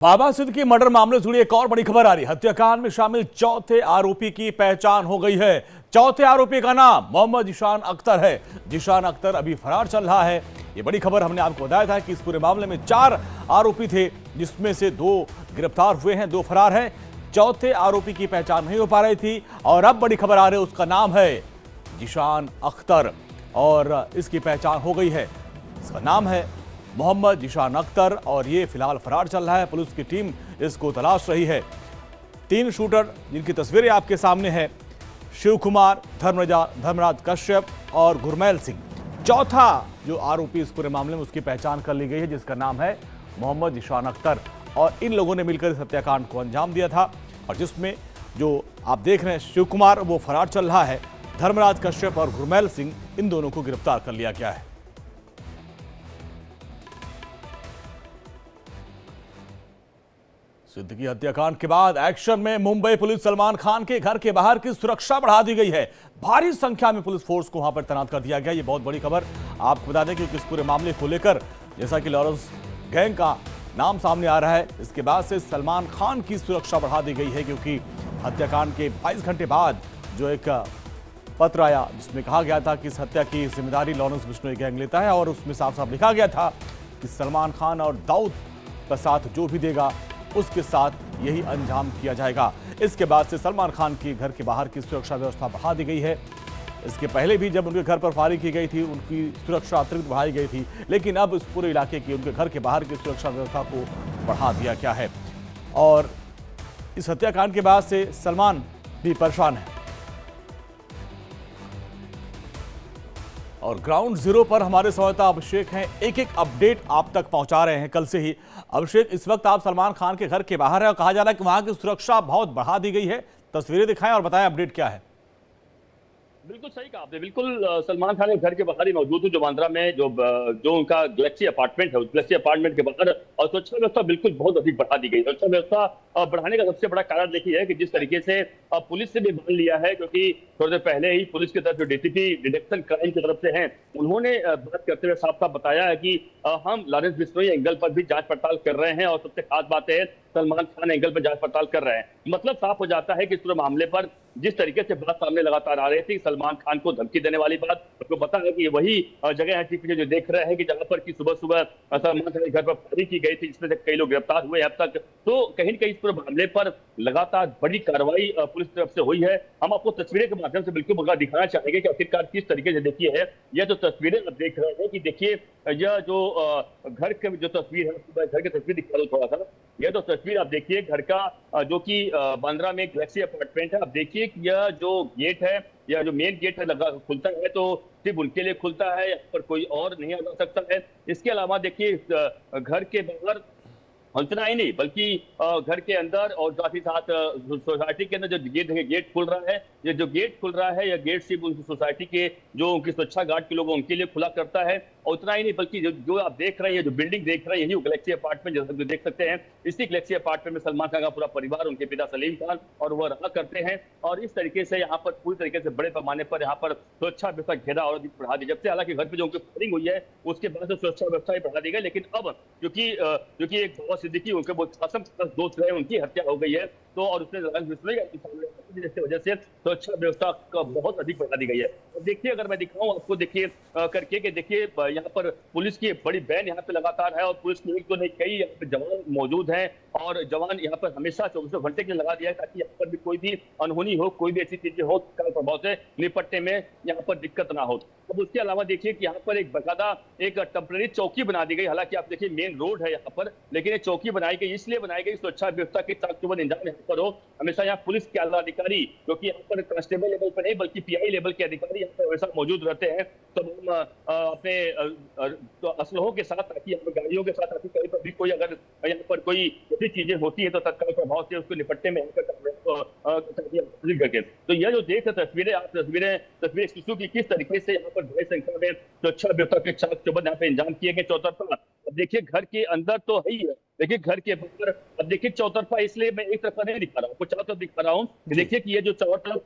बाबा सिद्ध की मर्डर मामले से जुड़ी एक और बड़ी खबर आ रही है। हत्याकांड में शामिल चौथे आरोपी की पहचान हो गई है। चौथे आरोपी का नाम मोहम्मद जीशान अख्तर है। जीशान अख्तर अभी फरार चल रहा है। ये बड़ी खबर हमने आपको बताया था कि इस पूरे मामले में 4 आरोपी थे, जिसमें से 2 गिरफ्तार हुए हैं, 2 फरार हैं। चौथे आरोपी की पहचान नहीं हो पा रही थी और अब बड़ी खबर आ रही है, उसका नाम है जीशान अख्तर और इसकी पहचान हो गई है। इसका नाम है मोहम्मद जीशान अख्तर और ये फिलहाल फरार चल रहा है। पुलिस की टीम इसको तलाश रही है। 3 शूटर जिनकी तस्वीरें आपके सामने हैं, शिव कुमार, धर्मराज कश्यप और गुरमैल सिंह। चौथा जो आरोपी इस पूरे मामले में, उसकी पहचान कर ली गई है, जिसका नाम है मोहम्मद जीशान अख्तर। और इन लोगों ने मिलकर इस हत्याकांड को अंजाम दिया था और जिसमें जो आप देख रहे हैं शिव कुमार, वो फरार चल रहा है। धर्मराज कश्यप और गुरमैल सिंह, इन दोनों को गिरफ्तार कर लिया गया है। सिद्ध की हत्याकांड के बाद एक्शन में मुंबई पुलिस। सलमान खान के घर के बाहर की सुरक्षा बढ़ा दी गई है। भारी संख्या में पुलिस फोर्स को वहां पर तैनात कर दिया गया। ये बहुत बड़ी खबर आपको बता दें कि इस पूरे मामले को लेकर, जैसा कि लॉरेंस गैंग का नाम सामने आ रहा है, इसके बाद से सलमान खान की सुरक्षा बढ़ा दी गई है, क्योंकि हत्याकांड के 22 घंटे बाद जो एक पत्र आया जिसमें कहा गया था कि इस हत्या की जिम्मेदारी लॉरेंस बिश्नोई गैंग लेता है और उसमें साफ साफ लिखा गया था कि सलमान खान और दाऊद का साथ जो भी देगा उसके साथ यही अंजाम किया जाएगा। इसके बाद से सलमान खान के घर के बाहर की सुरक्षा व्यवस्था बढ़ा दी गई है। इसके पहले भी जब उनके घर पर फायरिंग की गई थी, उनकी सुरक्षा अतिरिक्त बढ़ाई गई थी, लेकिन अब इस पूरे इलाके की, उनके घर के बाहर की सुरक्षा व्यवस्था को बढ़ा दिया गया है। और इस हत्याकांड के बाद से सलमान भी परेशान है। और ग्राउंड जीरो पर हमारे संवाददाता अभिषेक हैं, एक अपडेट आप तक पहुंचा रहे हैं कल से ही। अभिषेक, इस वक्त आप सलमान खान के घर के बाहर है और कहा जा रहा है कि वहां की सुरक्षा बहुत बढ़ा दी गई है। तस्वीरें दिखाएं और बताएं अपडेट क्या है। बिल्कुल सही कहा आपने। बिल्कुल सलमान खान के घर के बाहर ही मौजूद हूँ, जो बांद्रा में जो उनका गैलेक्सी अपार्टमेंट है, उस गैलेक्सी अपार्टमेंट के बाहर। और सुरक्षा व्यवस्था बिल्कुल बहुत अधिक बढ़ा दी गई। सुरक्षा व्यवस्था बढ़ाने का सबसे बड़ा कारण देखिए है कि जिस तरीके से पुलिस से भी मान लिया है, क्योंकि थोड़ी देर पहले ही पुलिस की तरफ जो डीसीपी डिटेक्शन क्राइम की तरफ से हैं, उन्होंने बात करते हुए साफ साफ बताया है कि हम लॉरेंस बिश्नोई एंगल पर भी जांच पड़ताल कर रहे हैं और सबसे खास बात है सलमान खान एंगल पर जांच पड़ताल कर रहे हैं। मतलब साफ हो जाता है कि इस पूरे मामले पर जिस तरीके से बात सामने लगातार आ रही थी, सलमान खान को धमकी देने वाली बात, आपको पता है कि वही जगह है पीछे जो देख रहे हैं कि जहां पर कि सुबह सुबह सलमान खान के घर पर फायरिंग की गई थी, जिसमें से कई लोग गिरफ्तार हुए अब तक। तो कहीं न कहीं इस पूरे मामले पर लगातार बड़ी कार्रवाई पुलिस की तरफ से हुई है। हम आपको तस्वीरें के माध्यम से बिल्कुल मौका दिखाना चाहेंगे कि आखिरकार किस तरीके से देखिए है यह जो तस्वीरें आप देख रहे हैं, कि देखिए यह जो घर के जो तस्वीर है, घर की तस्वीर दिखा दो थोड़ा सा। यह तो तस्वीर आप देखिए घर का, जो कि बांद्रा में गैलेक्सी अपार्टमेंट है। आप देखिए कि यह जो गेट है, या जो मेन गेट है लगा खुलता है तो सिर्फ उनके लिए खुलता है, यहाँ पर कोई और नहीं आ सकता है। इसके अलावा देखिए घर के बाहर इतना ही नहीं, बल्कि घर के अंदर और साथ ही साथ सोसाइटी के अंदर जो गेट खुल रहा है, ये जो गेट खुल रहा है, यह गेट सिर्फ उनकी सोसाइटी के जो उनकी सुरक्षा गार्ड के लोग उनके लिए खुला करता है। और उतना ही नहीं, बल्कि जो आप देख रहे हैं, जो बिल्डिंग देख रहे हैं, यही गैलेक्सी अपार्टमेंट जैसा देख सकते हैं। इसी गैलेक्सी अपार्टमेंट में सलमान खान का पूरा परिवार, उनके पिता सलीम खान और वह रहा करते हैं। और इस तरीके से यहाँ पर पूरी तरीके से बड़े पैमाने पर यहाँ पर सुरक्षा व्यवस्था घेरा और बढ़ा दी। जब से हालांकि घर पे जो उनकी फायरिंग हुई है, उसके बाद से सुरक्षा व्यवस्था बढ़ा दी गई। लेकिन अब क्योंकि एक बाबा सिद्दीकी उनके बहुत खास दोस्त रहे, उनकी हत्या हो गई है, तो और उसने जिसकी वजह से सुरक्षा व्यवस्था का बहुत अधिक बढ़ा दी गई है। अब देखिए, अगर मैं दिखाऊं आपको, देखिए करके कि देखिए यहाँ पर पुलिस की बड़ी बैन यहाँ पे लगातार है और पुलिस की एक तो नहीं कई यहाँ पे जवान मौजूद हैं और जवान यहाँ पर हमेशा 24 घंटे के लिए लगा दिया है, ताकि यहाँ पर भी कोई भी अनहोनी हो, कोई भी ऐसी चीजें हो, काल प्रभाव से निपटने में यहाँ पर दिक्कत ना हो। अब उसके अलावा देखिए कि यहाँ पर एक बकायदा एक टेम्पररी चौकी बना दी गई। हालांकि आप देखिए मेन रोड है यहाँ पर, लेकिन ये चौकी बनाई गई इसलिए बनाई गई सुरक्षा व्यवस्था के चाक चौबंद इंतजाम यहाँ पर हो। हमेशा यहाँ पुलिस के आला अधिकारी, क्योंकि यहाँ पर कांस्टेबल लेवल पर नहीं बल्कि पीआई लेवल के अधिकारी यहाँ पर हमेशा मौजूद रहते हैं, तो हम अपने असलहों के साथ, ताकि यहाँ पर गाड़ियों के साथ, ताकि कहीं पर भी कोई अगर यहाँ पर कोई ऐसी चीजें होती है तो तत्काल प्रभाव से उसको निपटने में करके। तो यह जो देख तस्वीरें आप तस्वीरें शिशु की किस तरीके से यहाँ पर बड़ी संख्या में सुरक्षा व्यवस्था के चाक चौबंद यहाँ पे इंतजाम किए गए चौतरफा। अब देखिए घर के अंदर तो है ही है, देखिए घर के बाहर अब देखिए चौतरफा, इसलिए मैं एक तरफा नहीं दिखा रहा हूँ, आपको चारों तरफ दिखा रहा हूँ। देखिए कि ये जो चारों तरफ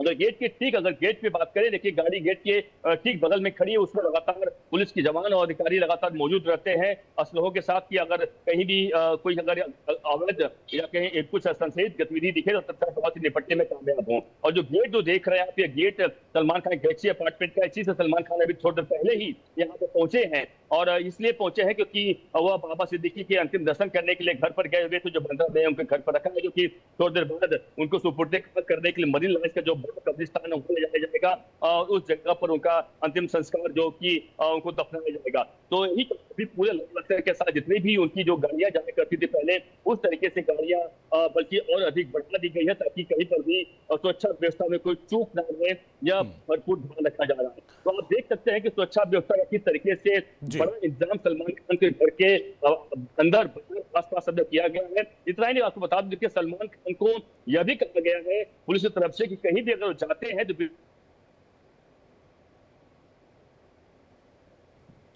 अगर गेट के ठीक अगर गेट पे बात करें, देखिए गाड़ी गेट के ठीक बगल में खड़ी है, उसमें लगातार पुलिस के जवान और अधिकारी लगातार मौजूद रहते हैं असलहों के साथ, कि अगर कहीं भी कोई अगर अवैध या कहीं कुछ संशयित गतिविधि दिखे तो तत्काल से निपटने में कामयाब हो। और जो गेट जो देख रहे हैं आप, ये gate Salman Khan Galaxy apartment का, इसी से सलमान खान अभी थोड़ी देर पहले ही यहाँ पे पहुंचे हैं, और इसलिए पहुंचे हैं क्योंकि वह बाबा सिद्दीकी के अंतिम दर्शन करने के लिए घर पर गए हुए थे, जो बंदा है उनके घर पर रखा है, जो कि थोड़ी देर बाद उनको सुपुर्द करने के लिए मरीन लाइन्स का जो कब्रिस्तान है उनको ले जाया जाएगा, और उस जगह पर उनका अंतिम संस्कार जो कि उनको दफनाया जाएगा। तो यही अभी पूरे लश्कर के साथ जितनी भी उनकी जो गाड़ियां जाया करती थी पहले, उस तरीके से गाड़ियां बल्कि और अधिक बढ़ा दी गई है, ताकि कहीं पर भी सुरक्षा व्यवस्था में कोई चूक न रहे, या भरपूर ध्यान रखा जा रहा है। तो आप देख सकते हैं कि सुरक्षा व्यवस्था का किस तरीके से बड़ा इंतजाम सलमान खान के घर के अंदर आसपास सब किया गया है। इतना ही नहीं, आपको बता दें कि सलमान खान को यह भी कहा गया है पुलिस की तरफ से कि कहीं भी अगर जाते हैं तो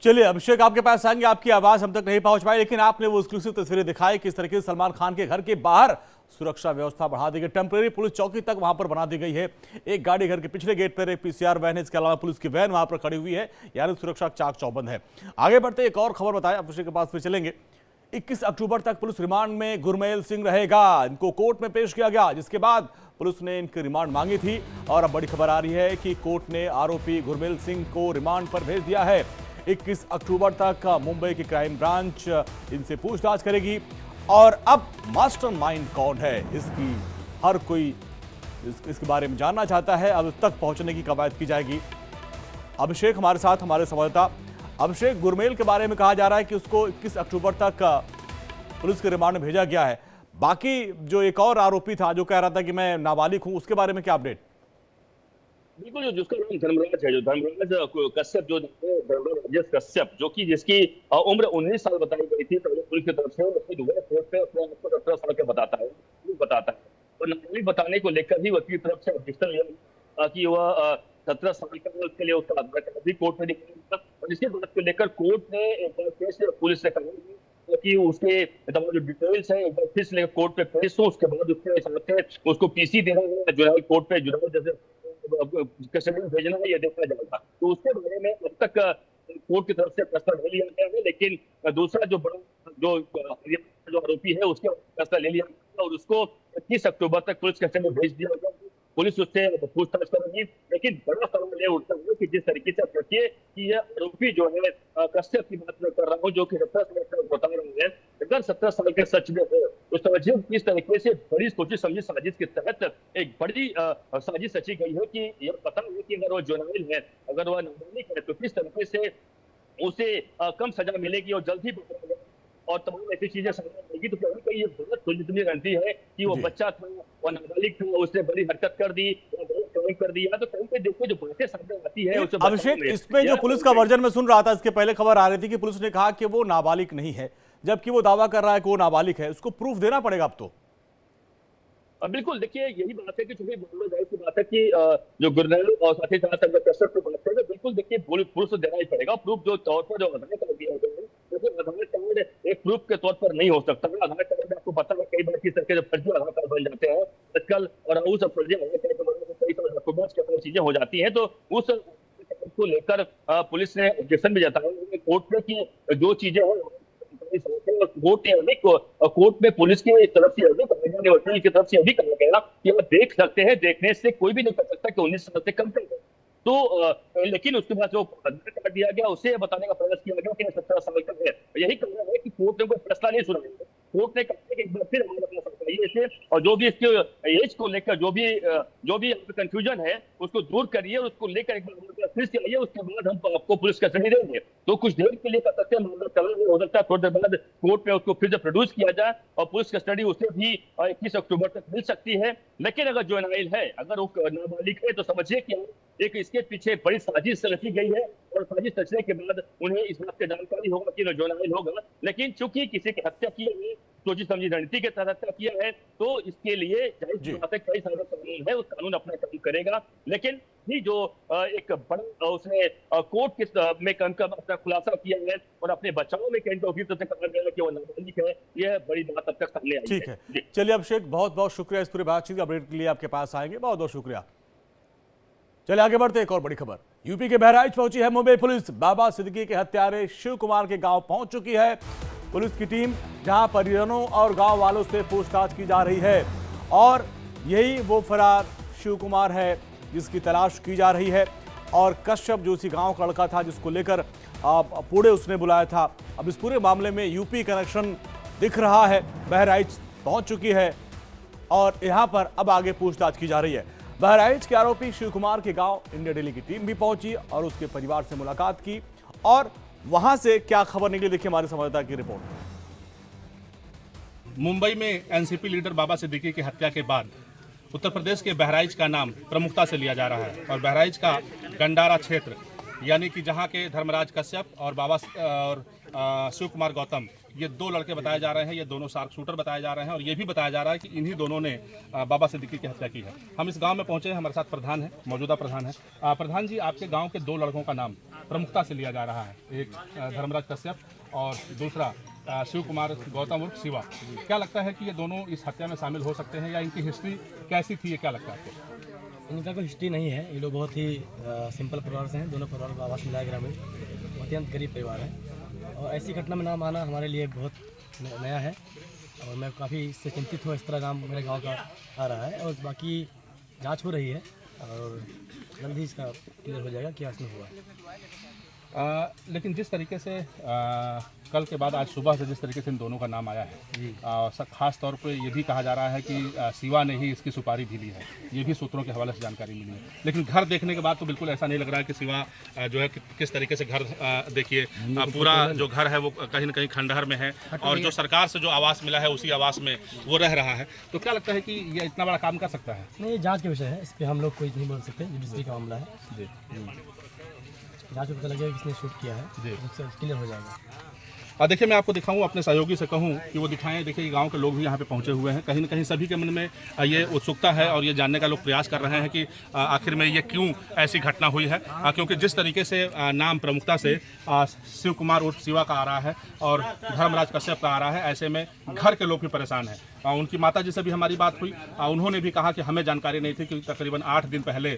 चलिए अभिषेक, आपके पास आएंगे, आपकी आवाज हम तक नहीं पहुंच पाई, लेकिन आपने वो एक्सक्लूसिव तस्वीरें दिखाई किस तरीके से सलमान खान के घर के बाहर सुरक्षा व्यवस्था बढ़ा दी गई, टेम्परेरी पुलिस चौकी तक वहां पर बना दी गई है। एक गाड़ी घर के पिछले गेट पर, एक पीसीआर वैन है, इसके अलावा पुलिस की वैन वहां पर खड़ी हुई है, यानी सुरक्षा चाक चौबंद है। आगे बढ़ते एक और खबर बताएं, अभिषेक के पास फिर चलेंगे। 21 अक्टूबर तक पुलिस रिमांड में गुरमेल सिंह रहेगा, इनको कोर्ट में पेश किया गया, जिसके बाद पुलिस ने इनकी रिमांड मांगी थी, और अब बड़ी खबर आ रही है कि कोर्ट ने आरोपी गुरमेल सिंह को रिमांड पर भेज दिया है। 21 अक्टूबर तक मुंबई की क्राइम ब्रांच इनसे पूछताछ करेगी, और अब मास्टरमाइंड कौन है इसकी हर कोई इसके बारे में जानना चाहता है। अब तक पहुंचने की कवायद की जाएगी। अभिषेक हमारे साथ, हमारे संवाददाता अभिषेक, गुरमेल के बारे में कहा जा रहा है कि उसको 21 अक्टूबर तक पुलिस के रिमांड में भेजा गया है। बाकी जो एक और आरोपी था जो कह रहा था कि मैं नाबालिग हूं, उसके बारे में क्या अपडेट? बिल्कुल, जिसका नाम धर्मराज है, जो धर्मराज कश्यप, जो धर्मराज राजेश कश्यप, जो कि जिसकी उम्र 19 साल बताई गई थी पहले पुलिस की तरफ से, लेकिन वह कोर्ट पे अपने आप को 17 साल का बताता है, और नाबालिग बताने को लेकर ही वकील की तरफ से ऑब्जेक्शन लिया कि वह 17 साल का, उसके लिए उसका आधार कार्ड भी कोर्ट में दिखाया, और इसके बात को लेकर कोर्ट ने एक बार फिर से पुलिस से कहा कि उसके तमाम जो डिटेल्स हैं एक बार फिर से कोर्ट पे पेश हो, उसके बाद उसके हिसाब से उसको पीसी देना है, जुर्नल कोर्ट पे जुर्नल जैसे कस्टडी में भेजना है, यह देखा जाएगा। तो उसके बारे में अब तक कोर्ट की तरफ से फैसला ले लिया गया है, लेकिन दूसरा जो बड़ा जो आरोपी है उसके फैसला ले लिया गया, और उसको 21 अक्टूबर तक पुलिस कस्टडी में भेज दिया गया। पुलिस उससे पूछताछ करेगी, लेकिन बड़ा सवाल ये उठता है कि जिस तरीके से आप देखिए कि यह आरोपी जो है कश्यप की बात मैं कर रहा हूँ, जो कि 17 साल का बता रहा है, अगर 17 साल के सच में हो तो समझिए किस तरीके से बड़ी सोची समझी साजिश के तहत एक बड़ी साजिश रची गई है कि यह पता है कि अगर वह जुर्नैल है, अगर वह नाबालिग है, तो किस तरीके से उसे कम सजा मिलेगी और जल्द ही पकड़ा जाएगा, और तमाम ऐसी चीजें सामने आएगी। तो कहीं कहीं ये बहुत सुलझती रहती है कि वो बच्चा था, वो नाबालिग था, उसने बड़ी हरकत कर दी, कर दिया, तो कहीं पे देखो जो बातें सामने आती है। अभिषेक, इसमें जो पुलिस का वर्जन में सुन रहा था, इसके पहले खबर आ रही थी कि पुलिस ने कहा कि वो नाबालिग नहीं है, जबकि वो दावा कर रहा है कि वो नाबालिग है। उसको प्रूफ देना पड़ेगा अब तो। बिल्कुल, देखिए यही बात है कि चूंकि मामला जाहिर की बात है कि जो गुरनेल और साथ ही साथ अगर कश्यप की बात करें, बिल्कुल देखिए पुलिस को देना ही पड़ेगा प्रूफ। जो तौर पर जो आधार कार्ड दिया गया है, देखिए आधार कार्ड एक प्रूफ के तौर पर नहीं हो सकता है। आधार कार्ड आपको पता है कई बार किस तरह के फर्जी आधार कार्ड बन जाते हैं आजकल, और उस फर्जी आधार कार्ड कई सारे डॉक्यूमेंट्स के अंदर चीजें हो जाती हैं। तो उस को लेकर पुलिस ने ऑब्जेक्शन भी जताया कोर्ट में कि जो चीजें हैं कोर्ट में पुलिस की तरफ से वकील की तरफ से यही कहा गया कि आप देख सकते हैं, देखने से कोई भी नहीं कर सकता कि 19 साल से कम है। तो लेकिन उसके बाद जो आधार कार्ड दिया गया उसे बताने का प्रयास किया गया कि 17 साल का है। यही कारण है कि कोर्ट ने कोई फैसला नहीं सुनाया। कोर्ट ने कहा कि एक बार फिर हमारे पास आइए और जो भी इसके एज को लेकर जो भी कंफ्यूजन है उसको दूर करिए, उसको लेकर एक बार फिर से आइए, उसके बाद हम आपको पुलिस कस्टडी देंगे। तो कुछ देर के लिए कर सकते हैं, मामला चल रहा हो सकता है थोड़ी देर बाद कोर्ट में उसको फिर से प्रोड्यूस किया जाए और पुलिस कस्टडी उसे भी 21 अक्टूबर तक मिल सकती है। लेकिन अगर जुवेनाइल है, अगर वो नाबालिग है, तो समझिए कि एक इसके पीछे बड़ी साजिश रची गई है और साजिश रचने के बाद उन्हें इस बात की जानकारी होगा कि जुवेनाइल होगा। लेकिन चूंकि किसी की हत्या की है, सोची समझी रणनीति के तहत हत्या किया है, तो इसके लिए जाहिर बात है कई सारे कानून है, उस कानून अपना काम करेगा। लेकिन ही जो एक बड़ा उसने कोर्ट के में अपना खुलासा किया है और अपने बचाव में कहीं तो कहा गया कि वो नाबालिग है, यह बड़ी बात अब तक सामने आई है। ठीक है, चलिए अभिषेक, बहुत बहुत शुक्रिया इस पूरी बातचीत अपडेट के लिए। आपके पास आएंगे, बहुत बहुत शुक्रिया। चले आगे बढ़ते एक और बड़ी खबर। यूपी के बहराइच पहुंची है मुंबई पुलिस। बाबा सिद्दीकी के हत्यारे शिव कुमार के गांव पहुंच चुकी है पुलिस की टीम, जहां परिजनों और गांव वालों से पूछताछ की जा रही है और यही वो फरार शिव कुमार है जिसकी तलाश की जा रही है। और कश्यप जो उसी गांव का लड़का था जिसको लेकर पुणे उसने बुलाया था। अब इस पूरे मामले में यूपी कनेक्शन दिख रहा है। बहराइच पहुंच चुकी है और यहां पर अब आगे पूछताछ की जा रही है। बहराइच के आरोपी शिव कुमार के गांव इंडिया डेली की टीम भी पहुंची और उसके परिवार से मुलाकात की और वहां से क्या खबर निकली, देखिए हमारे संवाददाता की रिपोर्ट। मुंबई में एनसीपी लीडर बाबा सिद्दीकी की हत्या के बाद उत्तर प्रदेश के बहराइच का नाम प्रमुखता से लिया जा रहा है और बहराइच का गंडारा क्षेत्र यानी कि जहां के धर्मराज कश्यप और शिव कुमार गौतम, ये दो लड़के बताए जा रहे हैं, ये दोनों शार्प शूटर बताए जा रहे हैं और ये भी बताया जा रहा है कि इन्हीं दोनों ने बाबा सिद्दीकी की हत्या की है। हम इस गांव में पहुंचे हैं, हमारे साथ प्रधान है, मौजूदा प्रधान है। प्रधान जी, आपके गांव के दो लड़कों का नाम प्रमुखता से लिया जा रहा है, एक धर्मराज कश्यप और दूसरा शिव कुमार गौतम उर्फ शिवा। क्या लगता है कि ये दोनों इस हत्या में शामिल हो सकते हैं या इनकी हिस्ट्री कैसी थी, ये क्या लगता है आपको? इनका कोई हिस्ट्री नहीं है। ये लोग बहुत ही सिंपल परिवार से हैं। दोनों परिवार को आवास मिला ग्रामीण, अत्यंत गरीब परिवार है और ऐसी घटना में नाम आना हमारे लिए बहुत नया है और मैं काफ़ी इससे चिंतित हूँ। इस तरह नाम मेरे गांव का आ रहा है और बाकी जांच हो रही है और जल्द ही इसका क्लियर हो जाएगा क्या इसमें हुआ। लेकिन जिस तरीके से कल के बाद आज सुबह से जिस तरीके से इन दोनों का नाम आया है, खास तौर पे ये भी कहा जा रहा है कि शिवा ने ही इसकी सुपारी भी ली है, ये भी सूत्रों के हवाले से जानकारी मिली है। लेकिन घर देखने के बाद तो बिल्कुल ऐसा नहीं लग रहा है कि शिवा जो है किस तरीके से घर देखिए, पूरा जो घर है वो कहीं ना कहीं खंडहर में है और जो सरकार से जो आवास मिला है उसी आवास में वो रह रहा है। तो क्या लगता है कि ये इतना बड़ा काम कर सकता है? नहीं, ये जाँच के विषय है, इस पर हम लोग कोई नहीं बोल सकते। जुडिशरी का मामला है जी, जाँच में पता लगेगा किसने शूट किया है, उससे क्लियर हो जाएगा। देखिए, मैं आपको दिखाऊं, अपने सहयोगी से कहूं कि वो दिखाएं। देखिए, गांव के लोग भी यहां पे पहुंचे हुए हैं, कहीं ना कहीं सभी के मन में ये उत्सुकता है और ये जानने का लोग प्रयास कर रहे हैं कि आखिर में ये क्यों ऐसी घटना हुई है। क्योंकि जिस तरीके से नाम प्रमुखता से शिव कुमार उर्फ शिवा का आ रहा है और धर्मराज कश्यप का आ रहा है, ऐसे में घर के लोग भी परेशान हैं। उनकी माता जी से भी हमारी बात हुई, उन्होंने भी कहा कि हमें जानकारी नहीं थी कि तकरीबन 8 दिन पहले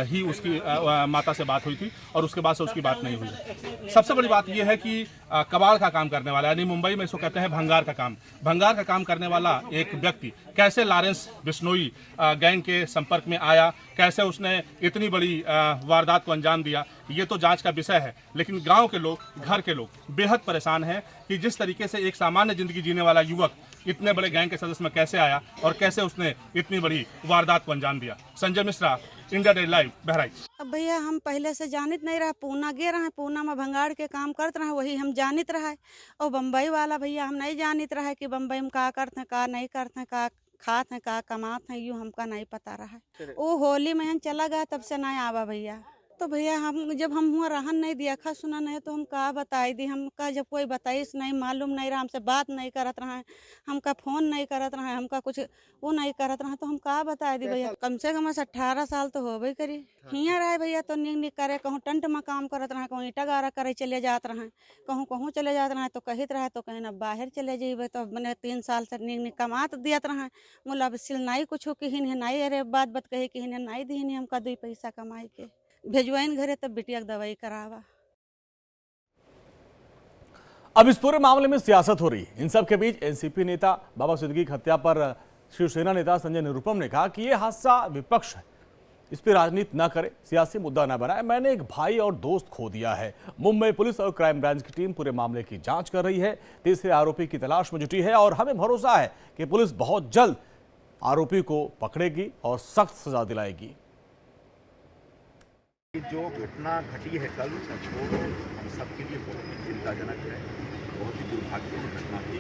ही उसकी माता से बात हुई थी और उसके बाद से उसकी बात नहीं हुई। सबसे बड़ी बात यह है कि कबाड़ का काम करने वाला, यानी मुंबई में इसको कहते हैं भंगार का काम करने वाला एक व्यक्ति कैसे लॉरेंस बिश्नोई गैंग के संपर्क में आया, कैसे उसने इतनी बड़ी वारदात को अंजाम दिया, ये तो जांच का विषय है। लेकिन गांव के लोग, घर के लोग बेहद परेशान हैं कि जिस तरीके से एक सामान्य जिंदगी जीने वाला युवक इतने बड़े गैंग के सदस्य में कैसे आया और कैसे उसने इतनी बड़ी वारदात को अंजाम दिया। Sanjay Mishra, India daily live, Bahraich. अब भैया हम पहले से जानित नहीं रहा, पूना गे रहे, पूना में भंगाड़ के काम करते रहे, वही हम जानित रहा है। और बम्बई वाला भैया हम नहीं जानित रहा है कि बम्बई में का करते हैं, का नहीं करते हैं, का खाते हैं, का कमाते हैं, यूँ हमका नहीं पता रहा है। वो होली में हम चला गया, तब से नहीं आवा भैया। तो भैया हम जब हम हुआ रहन नहीं दिया, खा सुना नहीं, तो हम का बताई दी, हमका जब कोई बताइस नहीं, मालूम नहीं रहा, हमसे बात नहीं करत रहा है, हमका फ़ोन नहीं करत रहा है, हमका कुछ वो नहीं करत रहा, तो हम का बताई दी भैया। कम से कम 18 साल तो हो गई करी हियाँ रहे भैया। तो निक करे, कहूँ टंट में काम करत रहे, कहूँ ईटा गारा करे चले जात रहे, कहूँ चले जात रहे, तो कहित रहे तो कहीं अब बाहर चले जेबे। तो मैंने 3 साल से निक कमात दियत रहे, मुला सिल नहीं कुछ किहिन है नहीं, अरे बात कहे कि नहीं दी हमका 2 पैसा कमाई के भेजवाइन घरे, तब बिटिया की दवाई करावा। अब इस पूरे मामले में सियासत हो रही है। इन सब के बीच एनसीपी नेता बाबा सिद्दीकी की हत्या पर शिवसेना नेता संजय निरुपम ने कहा कि यह हादसा विपक्ष है, इस पर राजनीति न करे, सियासी मुद्दा न बनाए। मैंने एक भाई और दोस्त खो दिया है। मुंबई पुलिस और क्राइम ब्रांच की टीम पूरे मामले की जांच कर रही है, तीसरे आरोपी की तलाश में जुटी है और हमें भरोसा है कि पुलिस बहुत जल्द आरोपी को पकड़ेगी और सख्त सजा दिलाएगी। जो घटना घटी है कल, वो हम सबके लिए बहुत ही चिंताजनक है, बहुत ही दुर्भाग्यपूर्ण घटना थी।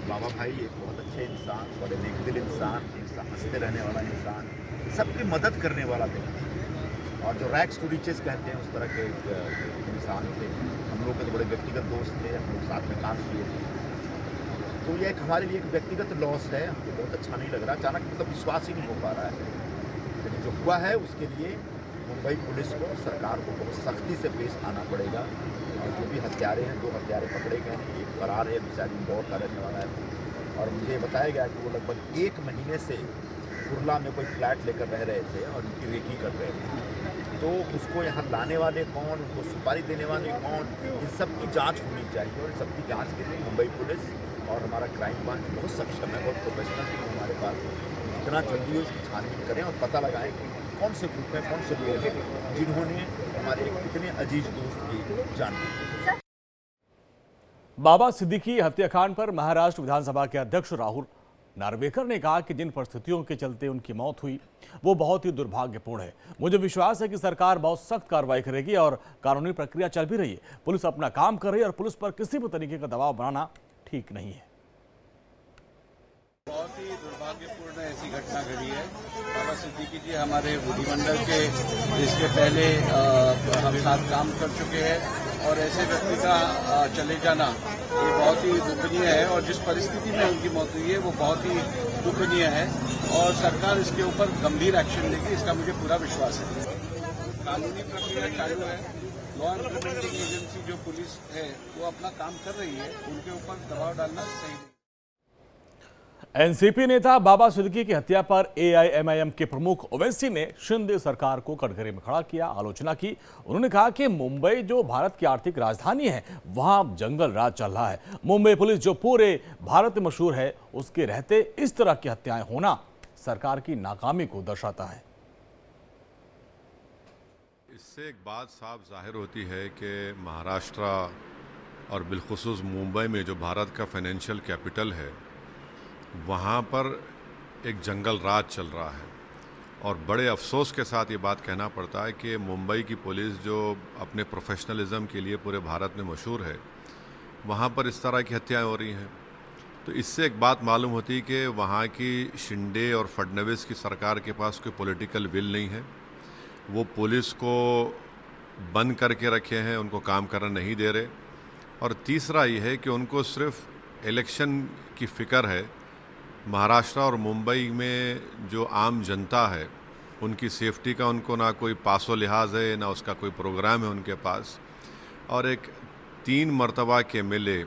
बाबा भाई एक बहुत अच्छे इंसान, बड़े नेकदिल इंसान, हंसते रहने वाला इंसान, सबकी मदद करने वाला व्यक्ति और जो रैग्स टू रिचेस कहते हैं उस तरह के इंसान थे। हम लोग के तो बड़े व्यक्तिगत दोस्त थे, हम लोग साथ में काम किए थे। तो ये एक हमारे लिए एक व्यक्तिगत लॉस है, हमको बहुत अच्छा नहीं लग रहा। अचानक मतलब विश्वास ही नहीं हो पा रहा है। लेकिन जो हुआ है उसके लिए मुंबई पुलिस को, सरकार को बहुत सख्ती से पेश आना पड़ेगा। और जो भी हत्यारे हैं, 2 हत्यारे पकड़े गए हैं, एक फरार है, बेचारी इंदौर का रहने वाला है। और मुझे बताया गया कि वो लगभग 1 महीने से कुर्ला में कोई फ्लैट लेकर रह रहे थे और उनकी रेकी कर रहे थे, तो उसको यहाँ लाने वाले कौन, उनको सुपारी देने वाले कौन, इन सब की जांच होनी चाहिए। और सबकी जांच के लिए मुंबई पुलिस और हमारा क्राइम ब्रांच बहुत सक्षम है, बहुत प्रोफेशनल टीम हमारे पास। इतना जल्दी उसकी छानबीन करें और पता लगाएं कि कौन से ग्रुप में कौन से लोग हैं जिन्होंने हमारे एक इतने अजीज दोस्त की जान ली। बाबा सिद्दीकी हत्याकांड पर महाराष्ट्र विधानसभा के अध्यक्ष राहुल नार्वेकर ने कहा कि जिन परिस्थितियों के चलते उनकी मौत हुई वो बहुत ही दुर्भाग्यपूर्ण है। मुझे विश्वास है कि सरकार बहुत सख्त कार्रवाई करेगी और कानूनी प्रक्रिया चल भी रही है। पुलिस अपना काम कर रही है और पुलिस पर किसी भी तरीके का दबाव बनाना ठीक नहीं है। बहुत ही दुर्भाग्यपूर्ण ऐसी घटना घटी है। बाबा सिद्दीकी जी हमारे विधिमंडल के इसके पहले हम साथ काम कर चुके हैं और ऐसे व्यक्ति का चले जाना ये बहुत ही दुखनीय है और जिस परिस्थिति में उनकी मौत हुई है वो बहुत ही दुखनीय है और सरकार इसके ऊपर गंभीर एक्शन लेगी, इसका मुझे पूरा विश्वास है। कानूनी प्रक्रिया चालू है। लॉ इम्प्लीमेंटिंग एजेंसी जो पुलिस है वो अपना काम कर रही है, उनके ऊपर दबाव डालना सही नहीं। एनसीपी नेता बाबा सिद्दीकी की हत्या पर एआईएमआईएम के प्रमुख ओवैसी ने शिंदे सरकार को कटघरे में खड़ा किया, आलोचना की। उन्होंने कहा कि मुंबई जो भारत की आर्थिक राजधानी है वहां जंगल राज चल रहा है। मुंबई पुलिस जो पूरे भारत में मशहूर है उसके रहते इस तरह की हत्याएं होना सरकार की नाकामी को दर्शाता है। इससे एक बात साफ जाहिर होती है कि महाराष्ट्र और बिलखुसूस मुंबई में जो भारत का फाइनेंशियल कैपिटल है वहाँ पर एक जंगल राज चल रहा है और बड़े अफसोस के साथ ये बात कहना पड़ता है कि मुंबई की पुलिस जो अपने प्रोफेशनलिज्म के लिए पूरे भारत में मशहूर है वहाँ पर इस तरह की हत्याएं हो रही हैं। तो इससे एक बात मालूम होती है कि वहाँ की शिंदे और फडणवीस की सरकार के पास कोई पॉलिटिकल विल नहीं है। वो पुलिस को बंद करके रखे हैं, उनको काम करना नहीं दे रहे। और तीसरा ये है कि उनको सिर्फ इलेक्शन की फ़िक्र है। महाराष्ट्र और मुंबई में जो आम जनता है उनकी सेफ्टी का उनको ना कोई पासो लिहाज है, ना उसका कोई प्रोग्राम है उनके पास। और एक 3 मरतबा के मिले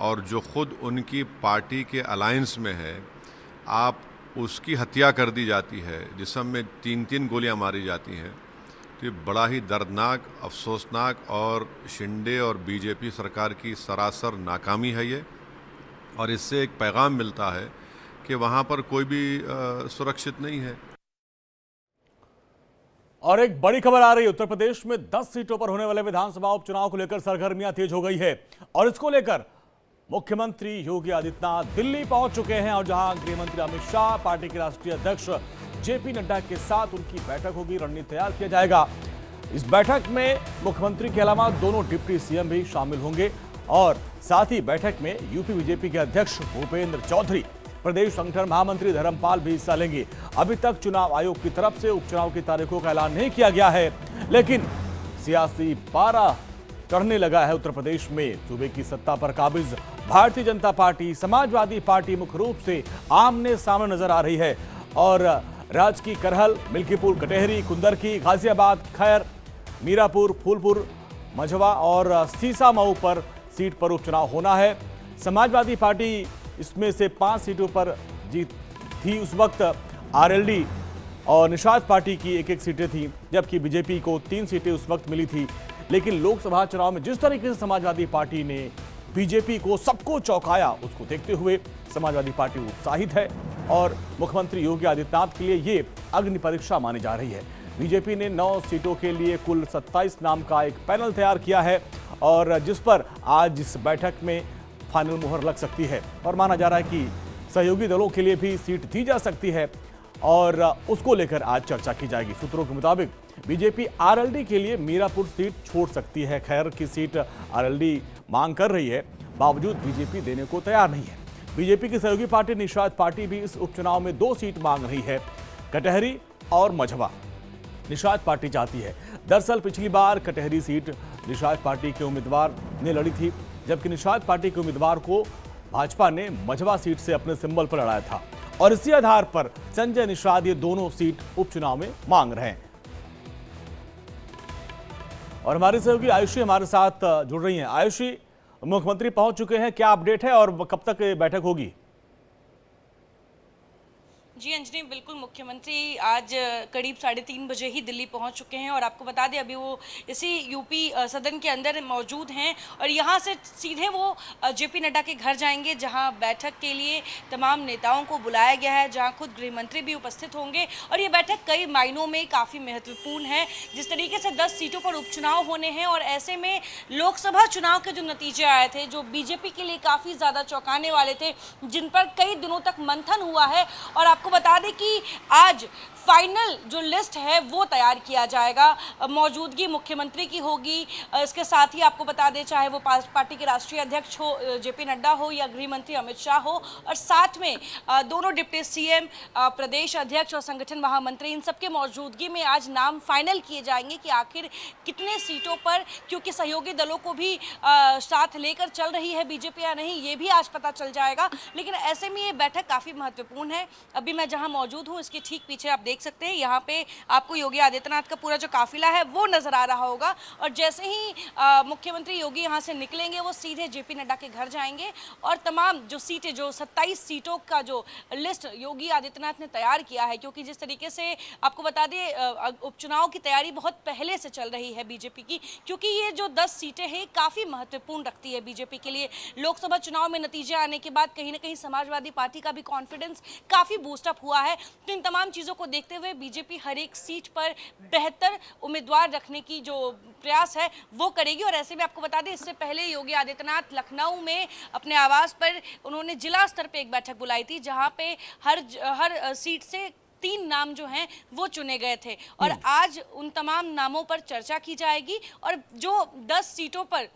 और जो ख़ुद उनकी पार्टी के अलायंस में है, आप उसकी हत्या कर दी जाती है, जिसम में 3-3 गोलियां मारी जाती हैं। तो ये बड़ा ही दर्दनाक, अफसोसनाक और शिंदे और बीजेपी सरकार की सरासर नाकामी है ये। और इससे एक पैगाम मिलता है कि वहाँ पर कोई भी सुरक्षित नहीं है। और एक बड़ी खबर आ रही है, उत्तर प्रदेश में 10 सीटों पर होने वाले विधानसभा उपचुनाव को लेकर सरगर्मियां तेज हो गई है और इसको लेकर मुख्यमंत्री योगी आदित्यनाथ दिल्ली पहुंच चुके हैं और जहां गृह मंत्री अमित शाह, पार्टी के राष्ट्रीय अध्यक्ष जेपी नड्डा के साथ उनकी बैठक होगी, रणनीति तैयार किया जाएगा। इस बैठक में मुख्यमंत्री के अलावा दोनों डिप्टी सीएम भी शामिल होंगे और साथ ही बैठक में यूपी बीजेपी के अध्यक्ष भूपेंद्र चौधरी, प्रदेश संगठन महामंत्री धर्मपाल भी हिस्सा लेंगे। अभी तक चुनाव आयोग की तरफ से उपचुनाव की तारीखों का ऐलान नहीं किया गया है, लेकिन सियासी पारा चढ़ने लगा है उत्तर प्रदेश में। सूबे की सत्ता पर काबिज भारतीय जनता पार्टी, समाजवादी पार्टी मुख्य रूप से आमने सामने नजर आ रही है और राज्य की करहल, मिल्कीपुर, कटेहरी, कुंदरकी, गाजियाबाद, खैर, मीरापुर, फूलपुर, मझवा और सीसामऊ पर सीट पर उपचुनाव होना है। समाजवादी पार्टी इसमें से 5 सीटों पर जीत थी। उस वक्त आरएलडी और निषाद पार्टी की 1-1 सीटें थीं, जबकि बीजेपी को 3 सीटें उस वक्त मिली थी। लेकिन लोकसभा चुनाव में जिस तरीके से समाजवादी पार्टी ने बीजेपी को सबको चौंकाया, उसको देखते हुए समाजवादी पार्टी उत्साहित है और मुख्यमंत्री योगी आदित्यनाथ के लिए ये अग्नि परीक्षा मानी जा रही है। बीजेपी ने 9 सीटों के लिए कुल 27 नाम का एक पैनल तैयार किया है और जिस पर आज इस बैठक में फाइनल मुहर लग सकती है और माना जा रहा है कि सहयोगी दलों के लिए भी सीट दी जा सकती है और उसको लेकर आज चर्चा की जाएगी। सूत्रों के मुताबिक बीजेपी आरएलडी के लिए मीरापुर सीट छोड़ सकती है। खैर की सीट आरएलडी मांग कर रही है, बावजूद बीजेपी देने को तैयार नहीं है। बीजेपी की सहयोगी पार्टी निषाद पार्टी भी इस उपचुनाव में 2 सीट मांग रही है, कटहरी और मझवा। निषाद पार्टी चाहती है। दरअसल पिछली बार कटहरी सीट निषाद पार्टी के उम्मीदवार ने लड़ी थी, जबकि निषाद पार्टी के उम्मीदवार को भाजपा ने मझवा सीट से अपने सिंबल पर लड़ाया था और इसी आधार पर संजय निषाद ये दोनों सीट उपचुनाव में मांग रहे हैं। और हमारी सहयोगी आयुषी हमारे साथ जुड़ रही हैं। आयुषी, मुख्यमंत्री पहुंच चुके हैं, क्या अपडेट है और कब तक बैठक होगी? जी अंजनी, बिल्कुल मुख्यमंत्री आज करीब 3:30 बजे ही दिल्ली पहुंच चुके हैं और आपको बता दें अभी वो इसी यूपी सदन के अंदर मौजूद हैं और यहां से सीधे वो जेपी नड्डा के घर जाएंगे, जहां बैठक के लिए तमाम नेताओं को बुलाया गया है, जहां खुद गृह मंत्री भी उपस्थित होंगे। और ये बैठक कई मायनों में काफ़ी महत्वपूर्ण है। जिस तरीके से 10 सीटों पर उपचुनाव होने हैं और ऐसे में लोकसभा चुनाव के जो नतीजे आए थे, जो बीजेपी के लिए काफ़ी ज़्यादा चौंकाने वाले थे, जिन पर कई दिनों तक मंथन हुआ है, और आपको बता दें कि आज फाइनल जो लिस्ट है वो तैयार किया जाएगा। मौजूदगी मुख्यमंत्री की होगी। इसके साथ ही आपको बता दें, चाहे वो पार्टी के राष्ट्रीय अध्यक्ष हो जेपी नड्डा हो या गृह मंत्री अमित शाह हो, और साथ में दोनों डिप्टी सीएम, प्रदेश अध्यक्ष और संगठन महामंत्री, इन सबके मौजूदगी में आज नाम फाइनल किए जाएंगे कि आखिर कितने सीटों पर, क्योंकि सहयोगी दलों को भी साथ लेकर चल रही है बीजेपी या नहीं, ये भी आज पता चल जाएगा। लेकिन ऐसे में ये बैठक काफ़ी महत्वपूर्ण है। अभी मैं जहाँ मौजूद हूँ इसके ठीक पीछे आप देख सकते हैं, यहाँ पे आपको योगी आदित्यनाथ का पूरा जो काफिला है वो नजर आ रहा होगा। और जैसे ही मुख्यमंत्री योगी यहाँ से निकलेंगे, वो सीधे जेपी नड्डा के घर जाएंगे और तमाम जो सीटें, जो 27 सीटों का जो लिस्ट योगी आदित्यनाथ ने तैयार किया है, क्योंकि जिस तरीके से आपको बता दें उपचुनाव की तैयारी बहुत पहले से चल रही है बीजेपी की, क्योंकि ये जो 10 सीटें हैं काफ़ी महत्वपूर्ण रखती है बीजेपी के लिए। लोकसभा चुनाव में नतीजे आने के बाद कहीं ना कहीं समाजवादी पार्टी का भी कॉन्फिडेंस काफ़ी बूस्टअप हुआ है। तो इन तमाम चीज़ों को देखते हुए बीजेपी हर एक सीट पर बेहतर उम्मीदवार रखने की जो प्रयास है वो करेगी। और ऐसे में आपको बता दें, इससे पहले योगी आदित्यनाथ लखनऊ में अपने आवास पर उन्होंने जिला स्तर पे एक बैठक बुलाई थी, जहां पे हर सीट से 3 नाम जो हैं वो चुने गए थे और आज उन तमाम नामों पर चर्चा की जाएगी और जो 10 सीटों पर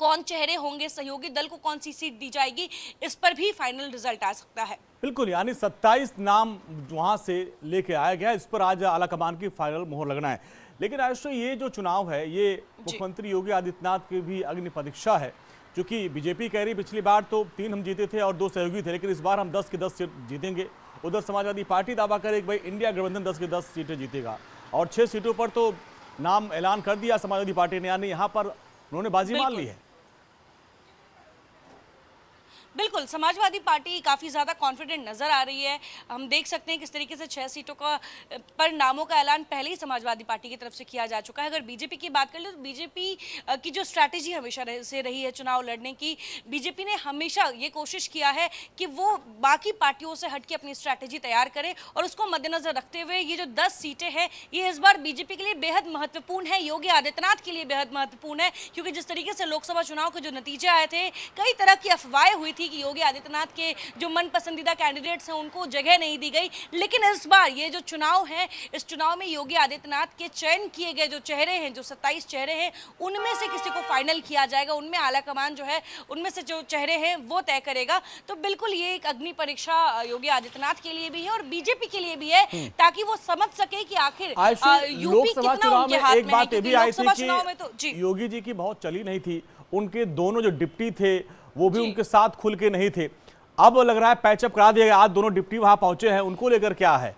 कौन चेहरे होंगे, सहयोगी दल को कौन सी सीट दी जाएगी, इस पर भी फाइनल रिजल्ट आ सकता है। बिल्कुल, यानी 27 नाम वहां से लेके आया गया, इस पर आज आलाकमान की फाइनल मोहर लगना है। लेकिन आज ये जो चुनाव है, ये मुख्यमंत्री योगी आदित्यनाथ की भी अग्नि परीक्षा है, क्योंकि बीजेपी कह रही पिछली बार तो 3 हम जीते थे और 2 सहयोगी थे, लेकिन इस बार हम 10 की 10 सीट जीतेंगे। उधर समाजवादी पार्टी दावा करे कि भाई इंडिया गठबंधन 10 की 10 सीटें जीतेगा और 6 सीटों पर तो नाम ऐलान कर दिया समाजवादी पार्टी ने, यानी यहाँ पर उन्होंने बाजी मान ली है। बिल्कुल, समाजवादी पार्टी काफ़ी ज़्यादा कॉन्फिडेंट नज़र आ रही है। हम देख सकते हैं किस तरीके से 6 सीटों का पर नामों का ऐलान पहले ही समाजवादी पार्टी की तरफ से किया जा चुका है। अगर बीजेपी की बात कर ले तो बीजेपी की जो स्ट्रैटेजी हमेशा से रही है चुनाव लड़ने की, बीजेपी ने हमेशा ये कोशिश किया है कि वो बाकी पार्टियों से हट के अपनी स्ट्रैटेजी तैयार करे और उसको मद्देनजर रखते हुए ये जो 10 सीटें हैं ये इस बार बीजेपी के लिए बेहद महत्वपूर्ण है, योगी आदित्यनाथ के लिए बेहद महत्वपूर्ण है, क्योंकि जिस तरीके से लोकसभा चुनाव के जो नतीजे आए थे, कई तरह की अफवाहें हुई थी कि योगी आदित्यनाथ के जो मन पसंदीदा कैंडिडेट्स हैं उनको जगह नहीं दी गई। लेकिन इस बार ये जो चुनाव है, इस चुनाव में योगी आदित्यनाथ के चयन किए गए जो चेहरे हैं, जो 27 चेहरे हैं, उनमें से किसी को फाइनल किया जाएगा, उनमें आलाकमान जो है उनमें से जो चेहरे हैं वो तय करेगा। तो बिल्कुल ये एक अग्नि परीक्षा योगी आदित्यनाथ के लिए भी है और बीजेपी के लिए भी है, ताकि वो समझ सके कि आखिर यूपी कितना उनके हाथ में है। क्योंकि लोकसभा चुनाव में तो योगी जी की बहुत चली नहीं थी, उनके दोनों जो डिप्टी थे वो भी उनके साथ खुल के नहीं थे। अब लग रहा है पैचअप करा दिया गया, आज दोनों डिप्टी वहां पहुंचे हैं, उनको लेकर क्या है?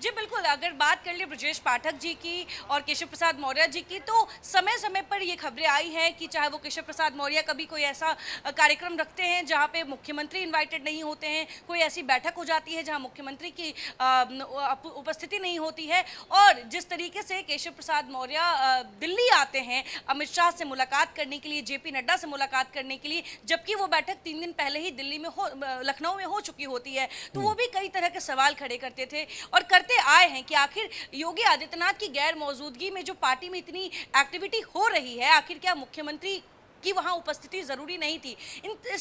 जी बिल्कुल, अगर बात कर ले ब्रजेश पाठक जी की और केशव प्रसाद मौर्य जी की, तो समय समय पर ये खबरें आई हैं कि चाहे वो केशव प्रसाद मौर्य कभी कोई ऐसा कार्यक्रम रखते हैं जहां पे मुख्यमंत्री इनवाइटेड नहीं होते हैं, कोई ऐसी बैठक हो जाती है जहां मुख्यमंत्री की उपस्थिति नहीं होती है। और जिस तरीके से केशव प्रसाद मौर्य दिल्ली आते हैं अमित शाह से मुलाकात करने के लिए, जेपी नड्डा से मुलाकात करने के लिए, जबकि वो बैठक 3 दिन पहले ही दिल्ली में लखनऊ में हो चुकी होती है, तो वो भी कई तरह के सवाल खड़े करते थे और करते आए हैं कि आखिर योगी आदित्यनाथ की गैर मौजूदगी में जो पार्टी में इतनी एक्टिविटी हो रही है, आखिर क्या मुख्यमंत्री की वहां उपस्थिति जरूरी नहीं थी।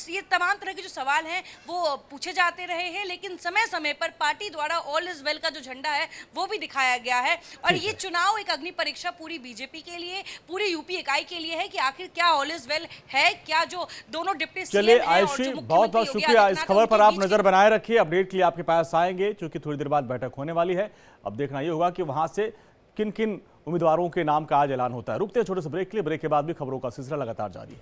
ये तमाम तरह के जो सवाल हैं वो पूछे जाते रहे हैं, लेकिन समय समय पर पार्टी द्वारा ऑल इज वेल का जो झंडा है वो भी दिखाया गया है। और ये चुनाव एक अग्नि परीक्षा पूरी बीजेपी के लिए, पूरी यूपी इकाई के लिए है कि आखिर क्या ऑल इज वेल है, क्या जो दोनों डिप्टी सीएम हैं और जो मुख्यमंत्री बहुत बहुत शुक्रिया। इस खबर पर आप नजर बनाए रखिए, अपडेट के लिए आपके पास आएंगे, क्योंकि थोड़ी देर बाद बैठक होने वाली है। अब देखना ये होगा कि वहां से किन किन उम्मीदवारों के नाम का आज ऐलान होता है। रुकते हैं छोटे से ब्रेक के लिए, ब्रेक के बाद भी खबरों का सिलसिला लगातार जारी है।